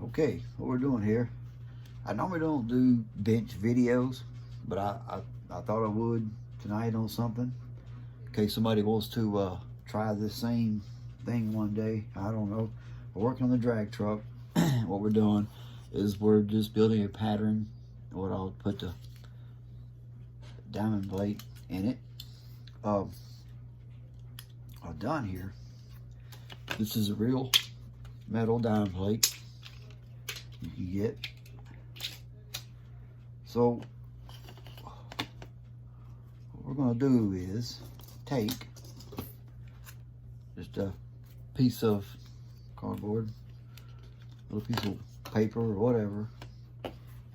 Okay, what we're doing here, I normally don't do bench videos, but I thought I would tonight on something in case somebody wants to try this same thing one day. I don't know. We're working on the drag truck. What we're doing is we're just building a pattern. What I'll put the diamond plate in it. I've done here. This is a real metal diamond plate you can get. So what we're going to do is take just a piece of cardboard, a little piece of paper or whatever,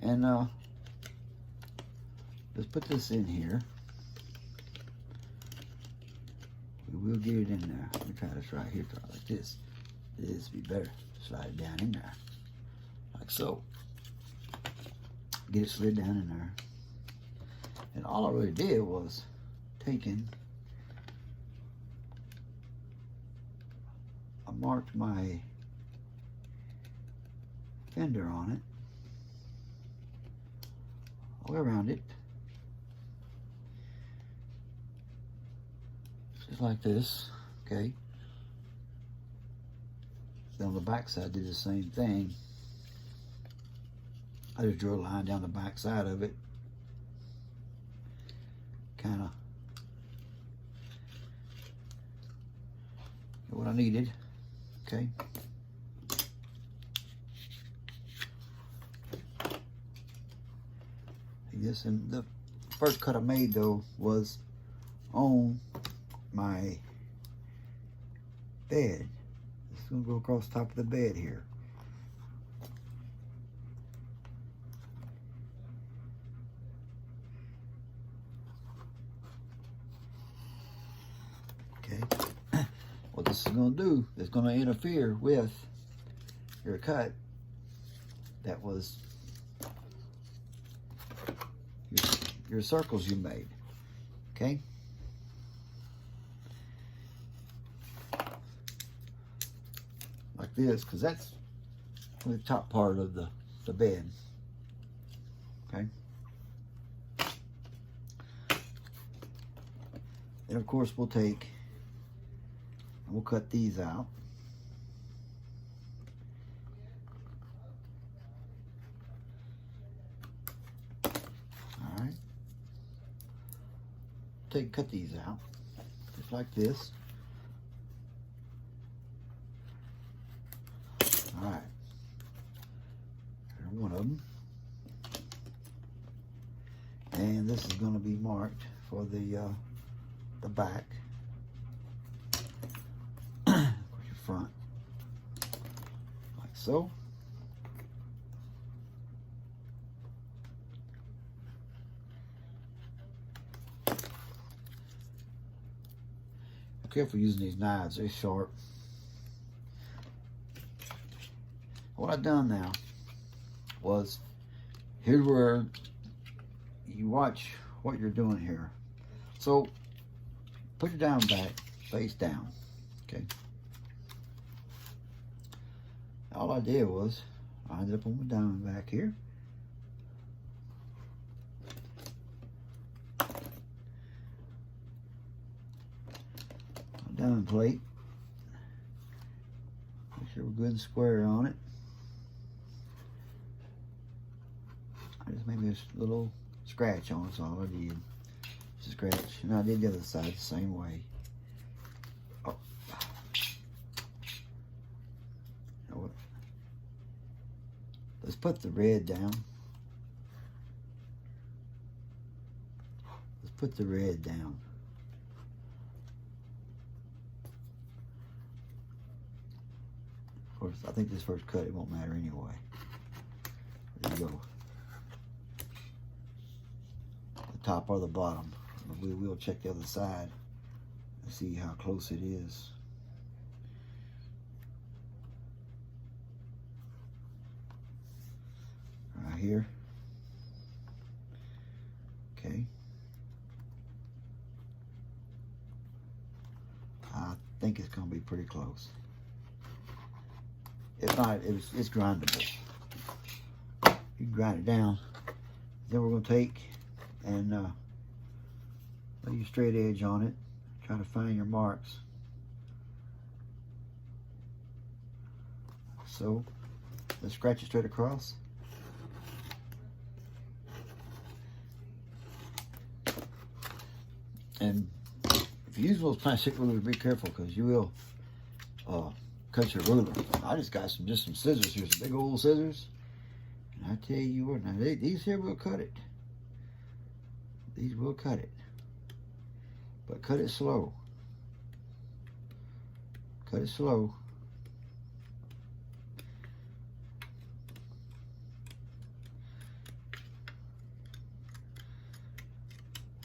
and just put this in here. We will get it in there. Let me try this right here, like this. This would be better. Slide it down in there, like so. Get it slid down in there. And all I really did was taking, I marked my fender on it, all around it, just like this, okay? Then on the back side, I did the same thing. I just drew a line down the back side of it, kind of what I needed, okay? This, and the first cut I made though was on my bed. It's gonna go across the top of the bed here. Okay. What this is going to do is going to interfere with your cut that was your circles you made. Okay. Like this, because that's the top part of the bed. Okay. And of course we'll take, and we'll cut these out. All right. Cut these out, just like this. All right. Here's one of them. And this is going to be marked for the back, your front, like so. Be careful using these knives, they're sharp. What I've done now was, here's where you watch what you're doing here. So put your diamond back face down, okay? All I did was, I ended up on my diamond back here. My diamond plate. Make sure we're good and square on it. I just made this little scratch on it, that's all I did. Just a scratch. And I did the other side the same way. Oh. Now what? Let's put the red down. Let's put the red down. Of course, I think this first cut, it won't matter anyway. There you go. The top or the bottom. We will check the other side and see how close it is. Right here. Okay. I think it's going to be pretty close. If not, it's grindable. You can grind it down. Then we're going to take and lay your straight edge on it. Try to find your marks. So let's scratch it straight across. And if you use those plastic rulers, be careful because you will cut your ruler. I just got just some scissors here, some big old scissors. And I tell you what, now these here will cut it. These will cut it. But cut it slow. Cut it slow.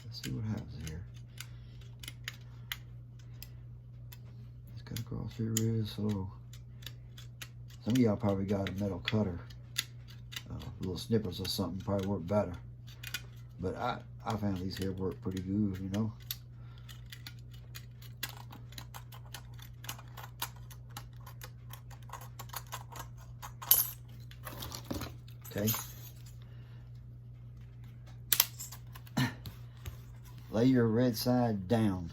Let's see what happens here. Just cut across here real slow. Some of y'all probably got a metal cutter. Little snippers or something probably work better. But I found these here work pretty good, you know. Okay. Lay your red side down,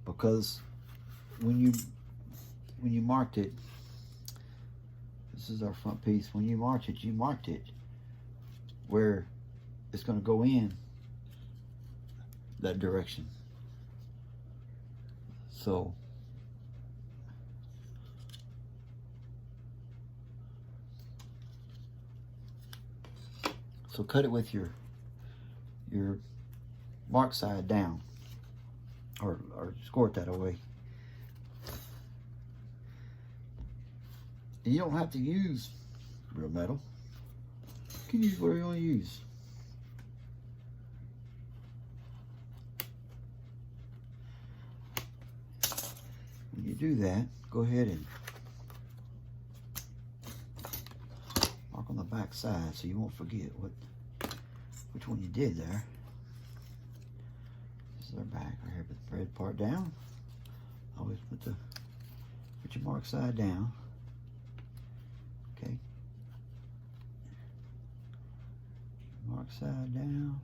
because when you marked it, this is our front piece. When you marked it where it's going to go in that direction. So cut it with your mark side down, or score it that way. And you don't have to use real metal. You can use whatever you want to use. When you do that, go ahead and mark on the back side so you won't forget which one you did there. This is our back right here. Put the red part down. Always put your mark side down. Okay. Mark side down.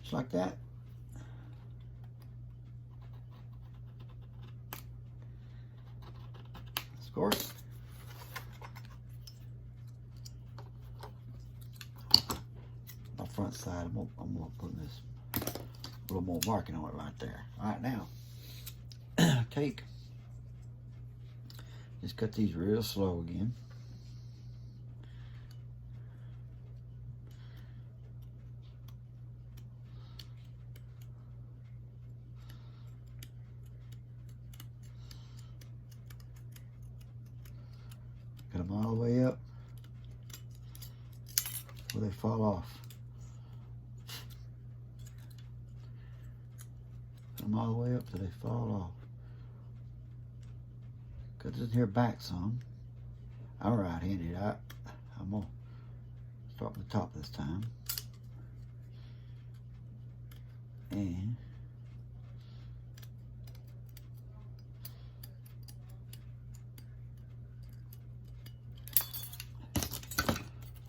Just like that. Score it. My front side, I'm gonna put this a little more marking on it right there. All right, now just cut these real slow again. Cut them all the way up where they fall off. Cut them all the way up till they fall off. Cut this here back some. I'm right-handed. I'm gonna start from the top this time. And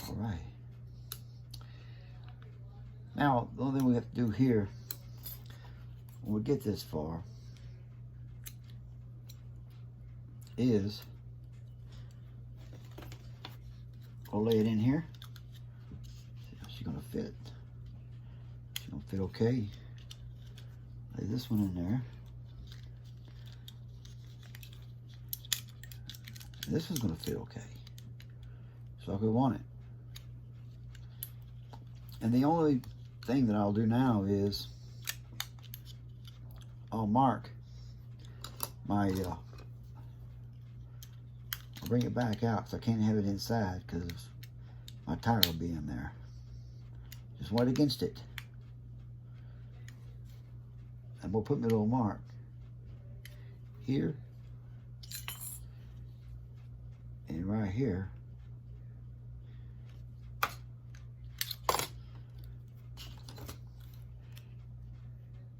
all right. Now, the only thing we have to do here, when we get this far, is I'll lay it in here. See how she's gonna fit. She's gonna fit okay. Lay this one in there. And this one's gonna fit okay. So like we want it. And the only thing that I'll do now is I'll mark my I'll bring it back out because I can't have it inside because my tire will be in there. Just right against it. And we'll put my little mark here and right here.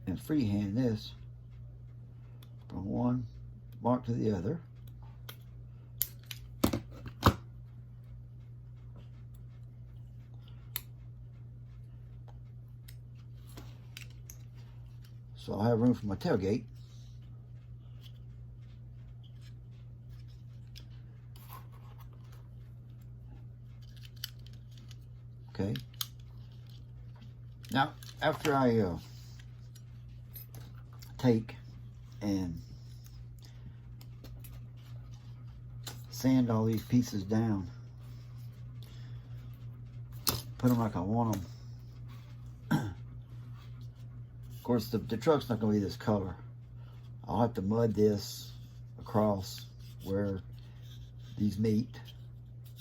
And freehand this from one mark to the other. So I'll have room for my tailgate. Okay. Now, after I take and sand all these pieces down, put them like I want them. Of course, the truck's not going to be this color. I'll have to mud this across where these meet,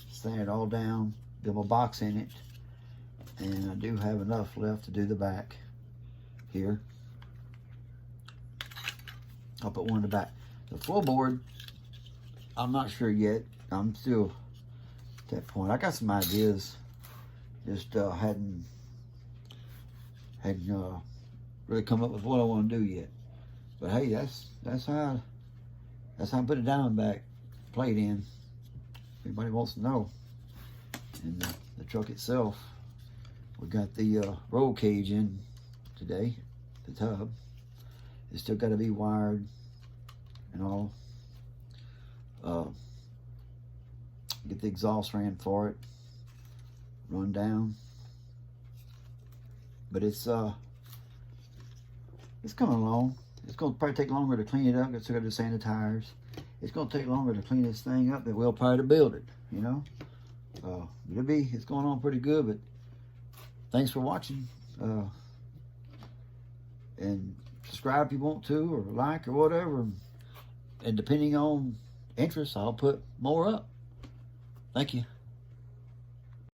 sand it all down, build a box in it, and I do have enough left to do the back here. I'll put one in the back. The floorboard, I'm not sure yet. I'm still at that point. I got some ideas, just hadn't really come up with what I want to do yet. But hey, that's how I put a Diamondback plate in. If anybody wants to know. And the truck itself, we got the roll cage in today, the tub. It's still got to be wired and all. Get the exhaust ran for it, run down. But it's coming along. It's going to probably take longer to clean it up. It's still got to sand the tires. It's going to take longer to clean this thing up than we'll probably to build it, you know. It's going on pretty good, but thanks for watching. And subscribe if you want to, or like, or whatever. And depending on interest, I'll put more up. Thank you.